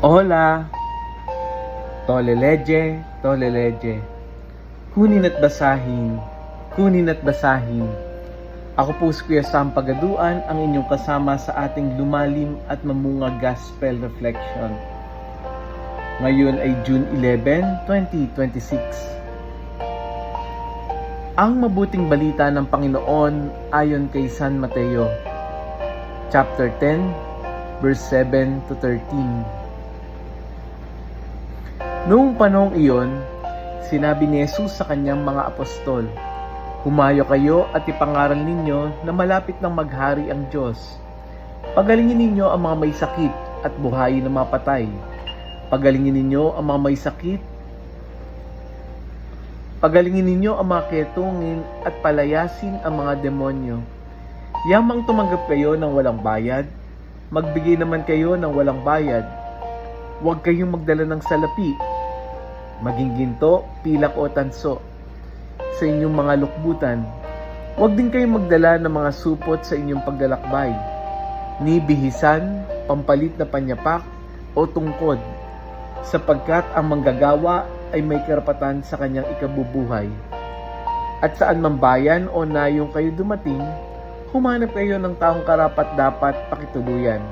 Hola, toleleje, toleleje. Kunin at basahin, kunin at basahin. Ako po si Kuya Sam Pagaduan, ang inyong kasama sa ating lumalim at mamunga Gospel Reflection. Ngayon ay June 11, 2026. Ang mabuting balita ng Panginoon ayon kay San Mateo, chapter 10, verse 7 to 13. Noong panahong iyon, sinabi ni Jesus sa kanyang mga apostol, "Humayo kayo at ipangaral ninyo na malapit nang maghari ang Diyos. Pagalingin ninyo ang mga may sakit at buhayin ang mga patay. Pagalingin ninyo ang mga may sakit, pagalingin ninyo ang mga ketungin at palayasin ang mga demonyo. Yamang tumanggap kayo ng walang bayad, magbigay naman kayo ng walang bayad. Huwag kayong magdala ng salapi, maging ginto, pilak o tanso sa inyong mga lukbutan. Huwag din kayong magdala ng mga supot sa inyong paglalakbay, ni bihisan, pampalit na panyapak o tungkod, sapagkat ang manggagawa ay may karapatan sa kanyang ikabubuhay. At saan man bayan o nayong kayo dumating, humanap kayo ng taong karapat-dapat pakituluyan,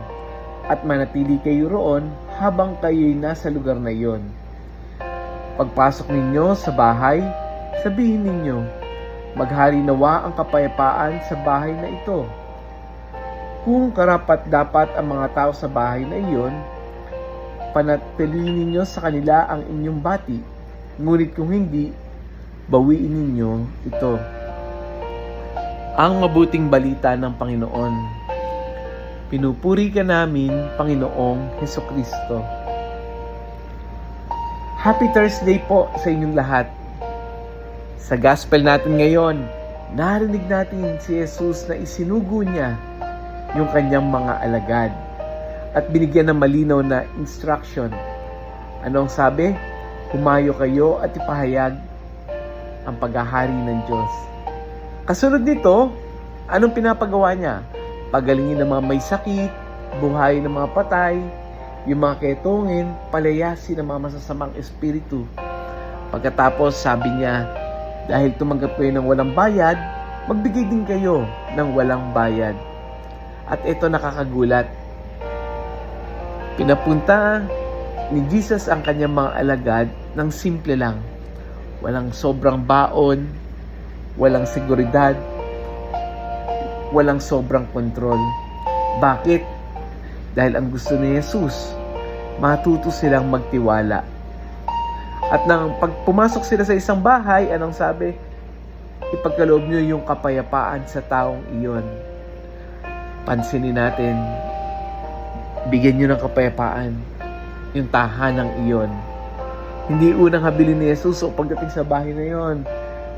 at manatili kayo roon habang kayo'y nasa lugar na iyon. Pagpasok ninyo sa bahay, sabihin ninyo, maghari nawa ang kapayapaan sa bahay na ito. Kung karapat-dapat ang mga tao sa bahay na iyon, panatilihin ninyo sa kanila ang inyong bati, ngunit kung hindi, bawiin ninyo ito." Ang mabuting balita ng Panginoon. Pinupuri ka namin, Panginoong Hesukristo. Happy Thursday po sa inyong lahat. Sa gospel natin ngayon, narinig natin si Jesus na isinugo niya yung kanyang mga alagad at binigyan ng malinaw na instruction. Ano ang sabi? Humayo kayo at ipahayag ang paghahari ng Diyos. Kasunod nito, anong pinapagawa niya? Pagalingin ng mga may sakit, buhayin ng mga patay, yung mga ketungin, palayasin ng mga masasamang espiritu. Pagkatapos, sabi niya, dahil tumanggap kayo ng walang bayad, magbigay din kayo ng walang bayad. At ito nakakagulat. Pinapunta ni Jesus ang kanyang mga alagad ng simple lang. Walang sobrang baon, walang seguridad, walang sobrang kontrol. Bakit? Dahil ang gusto ni Jesus, matuto silang magtiwala. At nang pumasok sila sa isang bahay, anong sabi? Ipagkaloob nyo yung kapayapaan sa taong iyon. Pansinin natin, bigyan nyo ng kapayapaan yung tahanang iyon. Hindi unang habilin ni Jesus o pagdating sa bahay na iyon,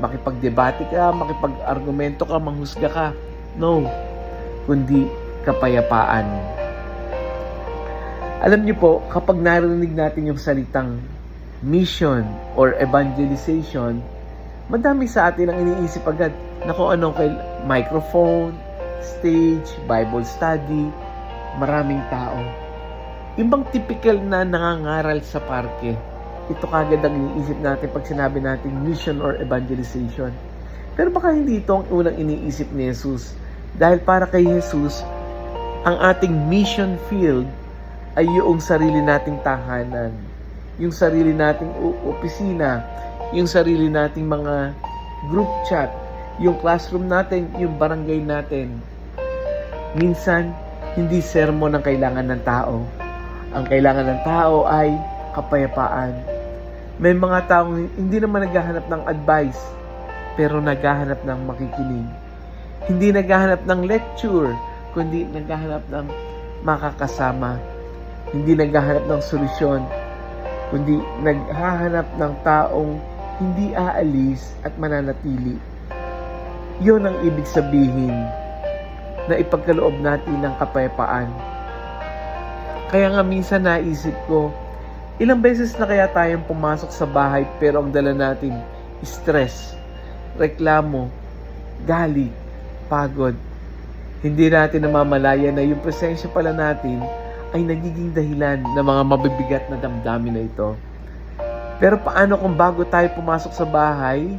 makipagdebate ka, makipag-argumento ka, manghusga ka. No, kundi kapayapaan. Alam niyo po, kapag narinig natin yung salitang mission or evangelization, madami sa atin ang iniisip agad na kung anong microphone, stage, Bible study, maraming tao. Ibang typical na nangangaral sa parke. Ito kagad ang iniisip natin pag sinabi natin mission or evangelization. Pero baka hindi ito ang unang iniisip ni Jesus. Dahil para kay Jesus, ang ating mission field ay yung sarili nating tahanan, yung sarili nating opisina, yung sarili nating mga group chat, yung classroom natin, yung barangay natin. Minsan, hindi sermon ang kailangan ng tao. Ang kailangan ng tao ay kapayapaan. May mga taong hindi naman naghahanap ng advice, pero naghahanap ng makikinig. Hindi naghahanap ng lecture, kundi naghahanap ng makakasama. Hindi naghahanap ng solusyon, kundi naghahanap ng taong hindi aalis at mananatili. Yun ang ibig sabihin na ipagkaloob natin ng kapayapaan. Kaya nga minsan naisip ko, ilang beses na kaya tayong pumasok sa bahay pero ang dala natin, stress, reklamo, galit, pagod. Hindi natin namamalaya na yung presensya pala natin ay nagiging dahilan ng mga mabibigat na damdamin na ito. Pero paano kung bago tayo pumasok sa bahay,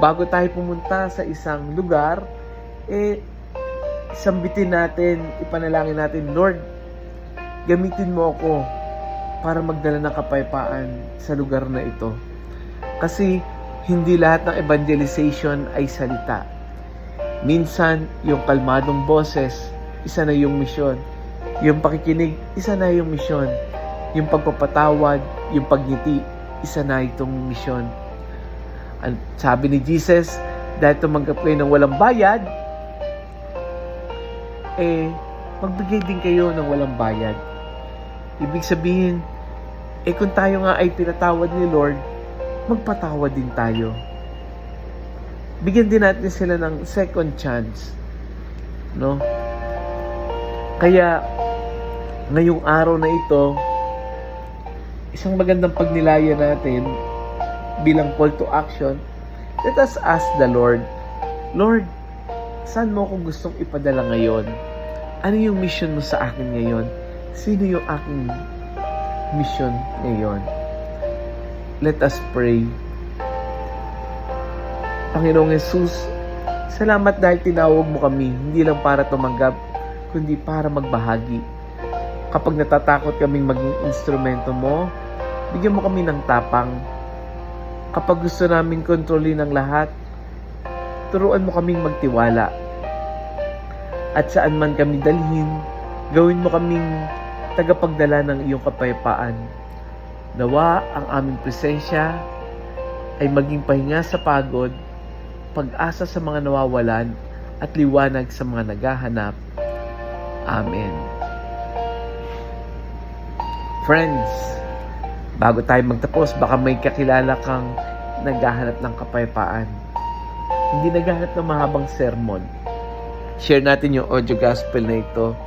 bago tayo pumunta sa isang lugar, sambitin natin, ipanalangin natin, Lord, gamitin mo ako para magdala ng kapayapaan sa lugar na ito. Kasi hindi lahat ng evangelization ay salita. Minsan, yung kalmadong boses, isa na yung misyon. Yung pakikinig, isa na yung misyon. Yung pagpapatawad, yung pagngiti, isa na itong misyon. Sabi ni Jesus, dahil tumanggap kayo ng walang bayad, magbigay din kayo ng walang bayad. Ibig sabihin, kung tayo nga ay pinatawad ni Lord, magpatawad din tayo. Bigyan din natin sila ng second chance. No? Kaya, ngayong araw na ito, isang magandang pagnilaya natin bilang call to action, let us ask the Lord, Lord, saan mo ako gustong ipadala ngayon? Ano yung mission mo sa akin ngayon? Sino yung aking mission ngayon? Let us pray. Panginoong Jesus, salamat dahil tinawag mo kami, hindi lang para tumanggap, kundi para magbahagi. Kapag natatakot kaming maging instrumento mo, bigyan mo kami ng tapang. Kapag gusto naming kontrolin ang lahat, turuan mo kaming magtiwala. At saan man kami dalhin, gawin mo kaming tagapagdala ng iyong kapayapaan. Nawa ang aming presensya ay maging pahinga sa pagod, pag-asa sa mga nawawalan, at liwanag sa mga naghahanap. Amen. Friends, bago tayo magtapos, baka may kakilala kang naghahanap ng kapayapaan. Hindi naghahanap ng mahabang sermon. Share natin yung audio gospel na ito.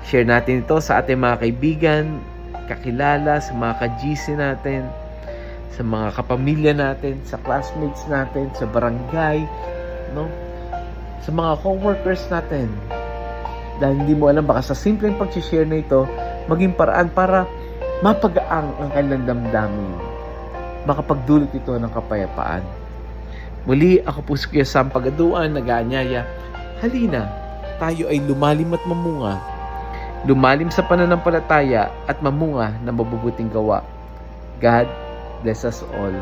Share natin ito sa ating mga kaibigan, kakilala, sa mga ka-GC natin, sa mga kapamilya natin, sa classmates natin, sa barangay, no? Sa mga co-workers natin. Dahil hindi mo alam, baka sa simpleng pag-share na ito, maging paraan para mapagaang ang kanilang damdamin. Makapagdulot ito ng kapayapaan. Muli, ako po si Kuya Sam Pagaduan, nag-aanyaya. Halina, tayo ay lumalim at mamunga. Lumalim sa pananampalataya at mamunga ng mabubuting gawa. God bless us all.